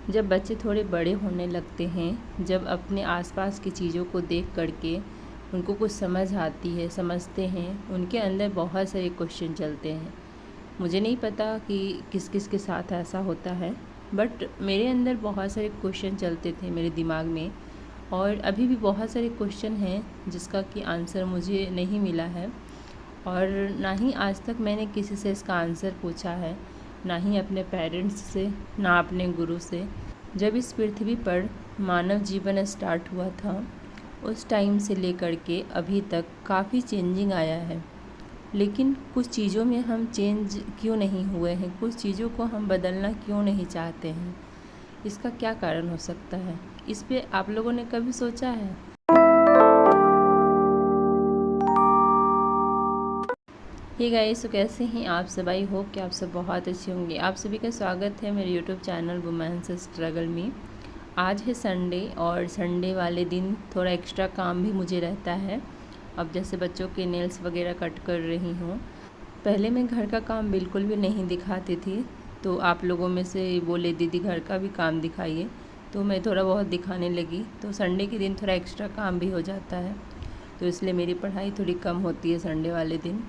जब बच्चे थोड़े बड़े होने लगते हैं, जब अपने आसपास की चीज़ों को देख कर के उनको कुछ समझ आती है, समझते हैं, उनके अंदर बहुत सारे क्वेश्चन चलते हैं। मुझे नहीं पता कि किस किस के साथ ऐसा होता है, बट मेरे अंदर बहुत सारे क्वेश्चन चलते थे मेरे दिमाग में। और अभी भी बहुत सारे क्वेश्चन हैं जिसका कि आंसर मुझे नहीं मिला है, और ना ही आज तक मैंने किसी से इसका आंसर पूछा है, ना ही अपने पेरेंट्स से, ना अपने गुरु से। जब इस पृथ्वी पर मानव जीवन स्टार्ट हुआ था, उस टाइम से लेकर के अभी तक काफ़ी चेंजिंग आया है, लेकिन कुछ चीज़ों में हम चेंज क्यों नहीं हुए हैं, कुछ चीज़ों को हम बदलना क्यों नहीं चाहते हैं, इसका क्या कारण हो सकता है? इस पे आप लोगों ने कभी सोचा है? हे गाइस, तो कैसे हैं आप सब? आई होप कि आप सब बहुत अच्छे होंगे। आप सभी का स्वागत है मेरे यूट्यूब चैनल वुमेन्स स्ट्रगल में। आज है संडे, और संडे वाले दिन थोड़ा एक्स्ट्रा काम भी मुझे रहता है। अब जैसे बच्चों के नेल्स वगैरह कट कर रही हूँ। पहले मैं घर का काम बिल्कुल भी नहीं दिखाती थी, तो आप लोगों में से बोले दीदी घर का भी काम दिखाइए, तो मैं थोड़ा बहुत दिखाने लगी। तो संडे के दिन थोड़ा एक्स्ट्रा काम भी हो जाता है, तो इसलिए मेरी पढ़ाई थोड़ी कम होती है संडे वाले दिन।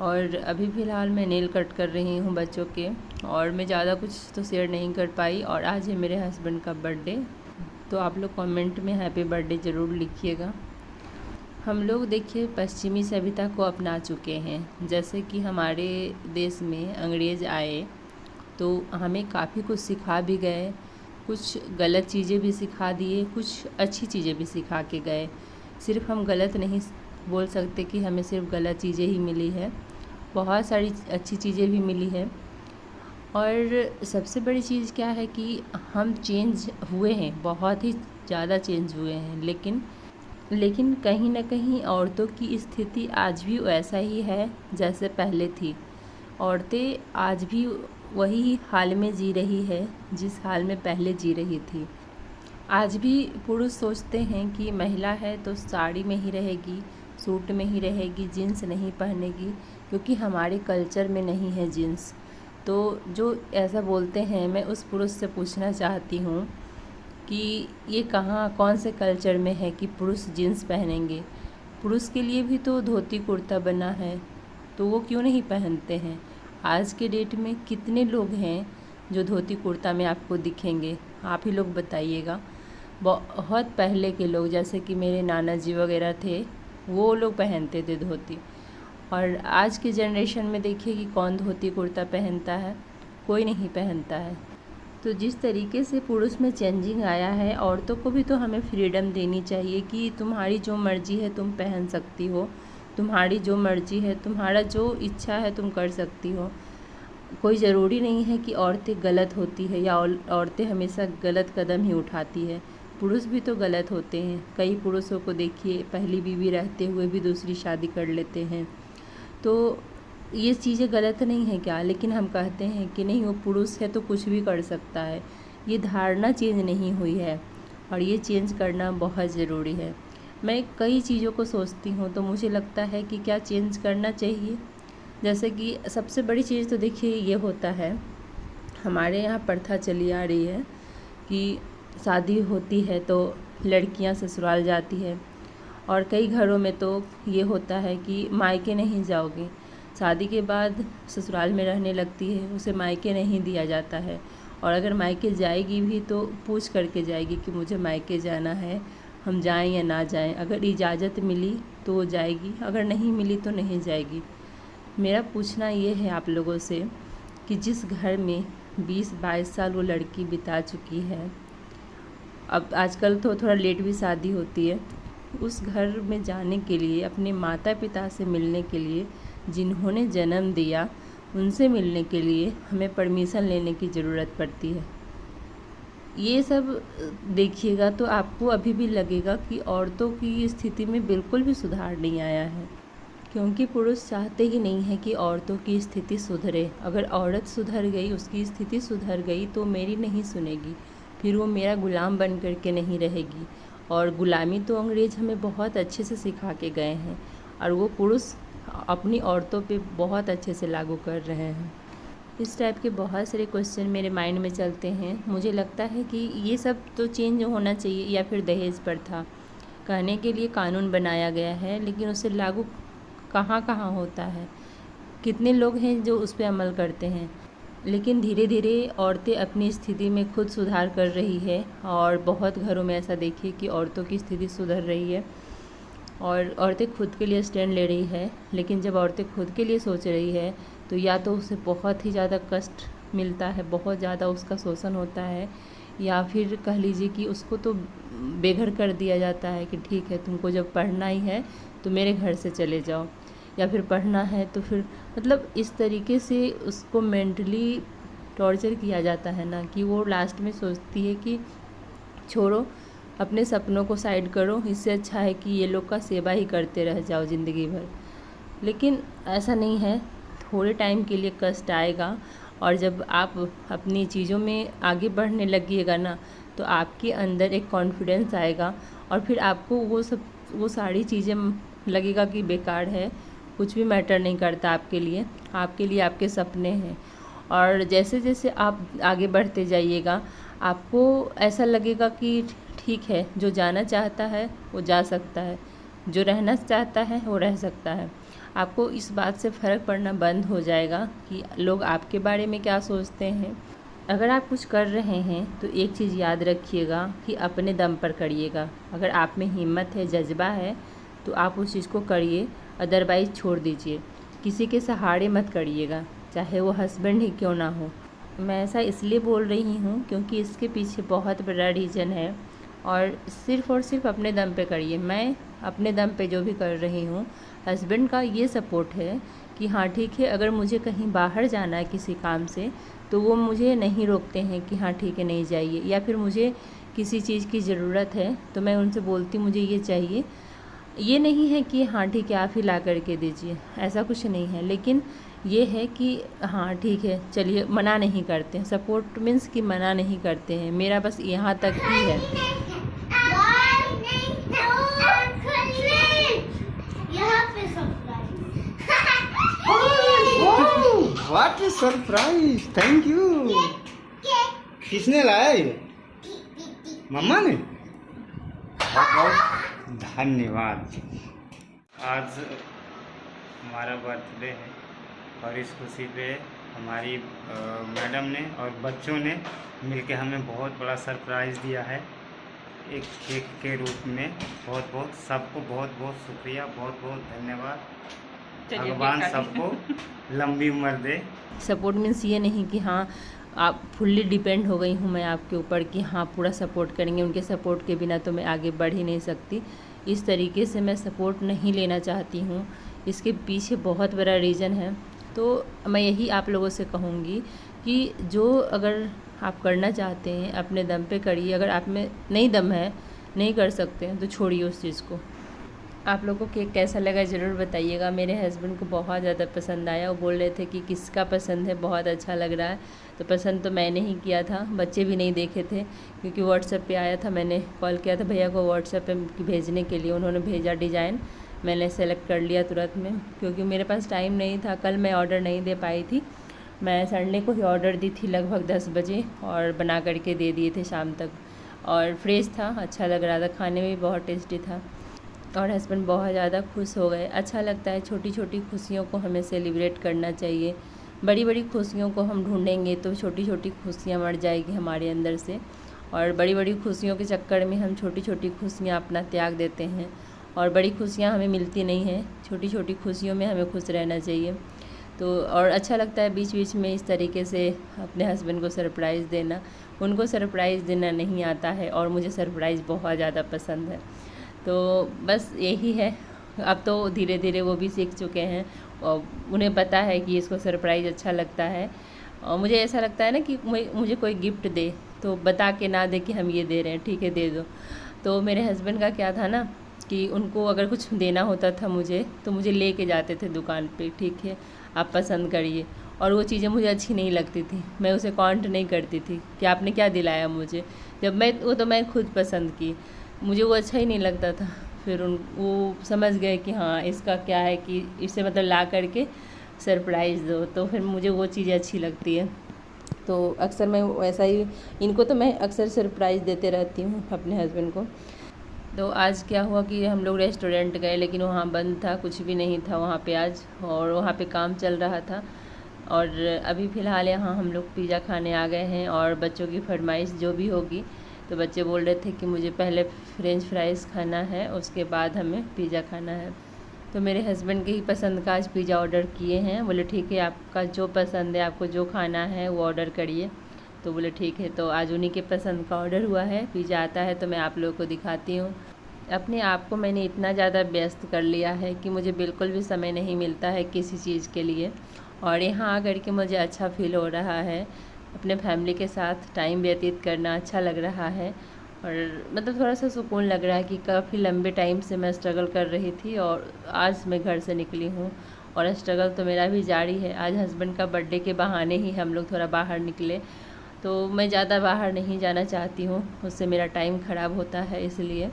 और अभी फ़िलहाल मैं नेल कट कर रही हूँ बच्चों के, और मैं ज़्यादा कुछ तो शेयर नहीं कर पाई। और आज है मेरे हस्बैंड का बर्थडे, तो आप लोग कमेंट में हैप्पी बर्थडे ज़रूर लिखिएगा। हम लोग देखिए पश्चिमी सभ्यता को अपना चुके हैं। जैसे कि हमारे देश में अंग्रेज़ आए तो हमें काफ़ी कुछ सिखा भी गए, कुछ गलत चीज़ें भी सिखा दिए, कुछ अच्छी चीज़ें भी सिखा के गए। सिर्फ हम गलत नहीं बोल सकते कि हमें सिर्फ गलत चीज़ें ही मिली है, बहुत सारी अच्छी चीज़ें भी मिली है। और सबसे बड़ी चीज़ क्या है कि हम चेंज हुए हैं, बहुत ही ज़्यादा चेंज हुए हैं, लेकिन कहीं ना कहीं औरतों की स्थिति आज भी वैसा ही है जैसे पहले थी। औरतें आज भी वही हाल में जी रही है जिस हाल में पहले जी रही थी। आज भी पुरुष सोचते हैं कि महिला है तो साड़ी में ही रहेगी, सूट में ही रहेगी, जीन्स नहीं पहनेगी, क्योंकि हमारे कल्चर में नहीं है जीन्स। तो जो ऐसा बोलते हैं, मैं उस पुरुष से पूछना चाहती हूँ कि ये कहाँ, कौन से कल्चर में है कि पुरुष जीन्स पहनेंगे? पुरुष के लिए भी तो धोती कुर्ता बना है, तो वो क्यों नहीं पहनते हैं? आज के डेट में कितने लोग हैं जो धोती कुर्ता में आपको दिखेंगे? आप ही लोग बताइएगा। बहुत पहले के लोग, जैसे कि मेरे नाना जी वगैरह थे, वो लोग पहनते थे धोती। और आज की जनरेशन में देखिए कि कौन धोती कुर्ता पहनता है? कोई नहीं पहनता है। तो जिस तरीके से पुरुष में चेंजिंग आया है, औरतों को भी तो हमें फ्रीडम देनी चाहिए कि तुम्हारी जो मर्ज़ी है तुम पहन सकती हो, तुम्हारी जो मर्ज़ी है, तुम्हारा जो इच्छा है तुम कर सकती हो। कोई ज़रूरी नहीं है कि औरतें गलत होती है या औरतें हमेशा गलत कदम ही उठाती है। पुरुष भी तो गलत होते हैं। कई पुरुषों को देखिए पहली बीवी रहते हुए भी दूसरी शादी कर लेते हैं। तो ये चीज़ें गलत नहीं है क्या? लेकिन हम कहते हैं कि नहीं, वो पुरुष है तो कुछ भी कर सकता है। ये धारणा चेंज नहीं हुई है, और ये चेंज करना बहुत ज़रूरी है। मैं कई चीज़ों को सोचती हूँ तो मुझे लगता है कि क्या चेंज करना चाहिए। जैसे कि सबसे बड़ी चीज़ तो देखिए ये होता है, हमारे यहाँ प्रथा चली आ रही है कि शादी होती है तो लड़कियां ससुराल जाती है, और कई घरों में तो ये होता है कि मायके नहीं जाओगी, शादी के बाद ससुराल में रहने लगती है, उसे मायके नहीं दिया जाता है। और अगर मायके जाएगी भी तो पूछ करके जाएगी कि मुझे मायके जाना है, हम जाएं या ना जाएं। अगर इजाज़त मिली तो वो जाएगी, अगर नहीं मिली तो नहीं जाएगी। मेरा पूछना ये है आप लोगों से कि जिस घर में 20-22 साल वो लड़की बिता चुकी है, अब आजकल तो थोड़ा लेट भी शादी होती है, उस घर में जाने के लिए, अपने माता पिता से मिलने के लिए, जिन्होंने जन्म दिया, उनसे मिलने के लिए हमें परमिशन लेने की ज़रूरत पड़ती है। ये सब देखिएगा तो आपको अभी भी लगेगा कि औरतों की स्थिति में बिल्कुल भी सुधार नहीं आया है, क्योंकि पुरुष चाहते ही नहीं है कि औरतों की स्थिति सुधरे। अगर औरत सुधर गई, उसकी स्थिति सुधर गई, तो मेरी नहीं सुनेगी, फिर वो मेरा गुलाम बन कर के नहीं रहेगी। और गुलामी तो अंग्रेज़ हमें बहुत अच्छे से सिखा के गए हैं, और वो पुरुष अपनी औरतों पे बहुत अच्छे से लागू कर रहे हैं। इस टाइप के बहुत सारे क्वेश्चन मेरे माइंड में चलते हैं। मुझे लगता है कि ये सब तो चेंज होना चाहिए। या फिर दहेज प्रथा कहने के लिए कानून बनाया गया है, लेकिन उसे लागू कहाँ कहाँ होता है, कितने लोग हैं जो उस पर अमल करते हैं। लेकिन धीरे धीरे औरतें अपनी स्थिति में खुद सुधार कर रही है, और बहुत घरों में ऐसा देखिए कि औरतों की स्थिति सुधर रही है और औरतें खुद के लिए स्टैंड ले रही है। लेकिन जब औरतें खुद के लिए सोच रही है तो या तो उसे बहुत ही ज़्यादा कष्ट मिलता है, बहुत ज़्यादा उसका शोषण होता है, या फिर कह लीजिए कि उसको तो बेघर कर दिया जाता है कि ठीक है, तुमको जब पढ़ना ही है तो मेरे घर से चले जाओ, या फिर पढ़ना है तो फिर मतलब इस तरीके से उसको मेंटली टॉर्चर किया जाता है ना, कि वो लास्ट में सोचती है कि छोड़ो, अपने सपनों को साइड करो, इससे अच्छा है कि ये लोग का सेवा ही करते रह जाओ ज़िंदगी भर। लेकिन ऐसा नहीं है, थोड़े टाइम के लिए कष्ट आएगा, और जब आप अपनी चीज़ों में आगे बढ़ने लगिएगा ना, तो आपके अंदर एक कॉन्फिडेंस आएगा, और फिर आपको वो सारी चीज़ें लगेगा कि बेकार है, कुछ भी मैटर नहीं करता आपके लिए आपके सपने हैं। और जैसे जैसे आप आगे बढ़ते जाइएगा, आपको ऐसा लगेगा कि ठीक है, जो जाना चाहता है वो जा सकता है, जो रहना चाहता है वो रह सकता है। आपको इस बात से फ़र्क पड़ना बंद हो जाएगा कि लोग आपके बारे में क्या सोचते हैं। अगर आप कुछ कर रहे हैं तो एक चीज़ याद रखिएगा कि अपने दम पर करिएगा। अगर आप में हिम्मत है, जज्बा है, तो आप उस चीज़ को करिए, अदरवाइज़ छोड़ दीजिए। किसी के सहारे मत करिएगा, चाहे वो हस्बैंड ही क्यों ना हो। मैं ऐसा इसलिए बोल रही हूँ क्योंकि इसके पीछे बहुत बड़ा रीज़न है, और सिर्फ़ अपने दम पे करिए। मैं अपने दम पे जो भी कर रही हूँ, हस्बैंड का ये सपोर्ट है कि हाँ ठीक है, अगर मुझे कहीं बाहर जाना है किसी काम से, तो वो मुझे नहीं रोकते हैं कि हाँ ठीक है नहीं जाइए, या फिर मुझे किसी चीज़ की ज़रूरत है तो मैं उनसे बोलती मुझे ये चाहिए। ये नहीं है कि हाँ ठीक है आप ही ला करके दीजिए, ऐसा कुछ नहीं है। लेकिन ये है कि हाँ ठीक है चलिए, मना नहीं करते हैं। सपोर्ट मीन्स कि मना नहीं करते हैं, मेरा बस यहाँ तक ही है। What is surprise, thank you. किसने लाया ये? मम्मा ने? बहुत धन्यवाद। आज हमारा बर्थडे है और इस खुशी पे हमारी मैडम ने और बच्चों ने मिलके हमें बहुत बड़ा सरप्राइज़ दिया है, एक केक के रूप में। बहुत बहुत सबको बहुत बहुत शुक्रिया, बहुत बहुत धन्यवाद। भगवान सबको लंबी उम्र दे। सपोर्ट मीन्स ये नहीं कि हाँ आप फुल्ली डिपेंड हो गई हूँ मैं आपके ऊपर कि हाँ पूरा सपोर्ट करेंगे, उनके सपोर्ट के बिना तो मैं आगे बढ़ ही नहीं सकती। इस तरीके से मैं सपोर्ट नहीं लेना चाहती हूँ, इसके पीछे बहुत बड़ा रीज़न है। तो मैं यही आप लोगों से कहूँगी कि जो अगर आप करना चाहते हैं अपने दम पे करिए, अगर आप में नहीं दम है, नहीं कर सकते हैं, तो छोड़िए उस चीज़ को। आप लोगों को केक कैसा लगा ज़रूर बताइएगा। मेरे हस्बैंड को बहुत ज़्यादा पसंद आया, वो बोल रहे थे कि किसका पसंद है, बहुत अच्छा लग रहा है। तो पसंद तो मैंने ही किया था, बच्चे भी नहीं देखे थे क्योंकि व्हाट्सएप पे आया था। मैंने कॉल किया था भैया को व्हाट्सएप पे भेजने के लिए, उन्होंने भेजा डिज़ाइन, मैंने सेलेक्ट कर लिया तुरंत में क्योंकि मेरे पास टाइम नहीं था। कल मैं ऑर्डर नहीं दे पाई थी, मैं संडे को ही ऑर्डर दी थी लगभग 10 बजे और बना करके दे दिए थे शाम तक, और फ्रेश था, अच्छा लग रहा था, खाने में भी बहुत टेस्टी था। और हस्बैंड बहुत ज़्यादा खुश हो गए। अच्छा लगता है, छोटी छोटी खुशियों को हमें सेलिब्रेट करना चाहिए। बड़ी बड़ी खुशियों को हम ढूंढेंगे तो छोटी छोटी खुशियाँ मर जाएगी हमारे अंदर से, और बड़ी बड़ी खुशियों के चक्कर में हम छोटी छोटी खुशियाँ अपना त्याग देते हैं, और बड़ी खुशियाँ हमें मिलती नहीं हैं। छोटी छोटी खुशियों में हमें खुश रहना चाहिए। तो और अच्छा लगता है बीच बीच में इस तरीके से अपने हस्बैंड को सरप्राइज़ देना। उनको सरप्राइज़ देना नहीं आता है और मुझे सरप्राइज़ बहुत ज़्यादा पसंद है। तो बस यही है, अब तो धीरे धीरे वो भी सीख चुके हैं और उन्हें पता है कि इसको सरप्राइज़ अच्छा लगता है। और मुझे ऐसा लगता है ना कि मुझे कोई गिफ्ट दे तो बता के ना दे कि हम ये दे रहे हैं, ठीक है दे दो। तो मेरे हस्बैंड का क्या था ना कि उनको अगर कुछ देना होता था मुझे, तो मुझे ले के जाते थे दुकान पे, ठीक है आप पसंद करिए। और वो चीज़ें मुझे अच्छी नहीं लगती थी, मैं उसे काउंट नहीं करती थी कि आपने क्या दिलाया मुझे, जब मैं खुद पसंद की, मुझे वो अच्छा ही नहीं लगता था। फिर वो समझ गए कि हाँ इसका क्या है कि इसे मतलब ला करके सरप्राइज़ दो, तो फिर मुझे वो चीज़ें अच्छी लगती है। तो अक्सर मैं वैसा ही, इनको तो मैं अक्सर सरप्राइज़ देते रहती हूँ अपने हस्बैंड को। तो आज क्या हुआ कि हम लोग रेस्टोरेंट गए, लेकिन वहाँ बंद था, कुछ भी नहीं था वहाँ पे आज, और वहाँ पे काम चल रहा था। और अभी फ़िलहाल यहाँ हम लोग पिज़्ज़ा खाने आ गए हैं, और बच्चों की फरमाइश जो भी होगी, तो बच्चे बोल रहे थे कि मुझे पहले फ्रेंच फ्राइज़ खाना है, उसके बाद हमें पिज़्ज़ा खाना है। तो मेरे हस्बैंड के ही पसंद का आज पिज़्ज़ा ऑर्डर किए हैं। बोले ठीक है, आपका जो पसंद है, आपको जो खाना है वो ऑर्डर करिए। तो बोले ठीक है, तो आज उन्हीं के पसंद का ऑर्डर हुआ है। पिज़्ज़ा आता है तो मैं आप लोगों को दिखाती हूँ। अपने आप को मैंने इतना ज़्यादा व्यस्त कर लिया है कि मुझे बिल्कुल भी समय नहीं मिलता है किसी चीज़ के लिए, और यहाँ आकर के मुझे अच्छा फ़ील हो रहा है। अपने फैमिली के साथ टाइम व्यतीत करना अच्छा लग रहा है, और मतलब थोड़ा सा सुकून लग रहा है कि काफ़ी लंबे टाइम से मैं स्ट्रगल कर रही थी और आज मैं घर से निकली हूँ, और स्ट्रगल तो मेरा भी जारी है। आज हस्बैंड का बर्थडे के बहाने ही हम लोग थोड़ा बाहर निकले, तो मैं ज़्यादा बाहर नहीं जाना चाहती हूँ, उससे मेरा टाइम ख़राब होता है इसलिए।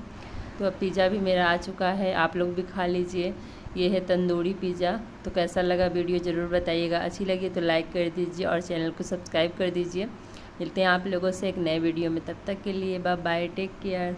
तो अब पिज़्ज़ा भी मेरा आ चुका है, आप लोग भी खा लीजिए। ये है तंदूरी पिज़्ज़ा। तो कैसा लगा वीडियो ज़रूर बताइएगा, अच्छी लगी तो लाइक कर दीजिए और चैनल को सब्सक्राइब कर दीजिए। मिलते हैं आप लोगों से एक नए वीडियो में, तब तक के लिए बाय बाय, टेक केयर।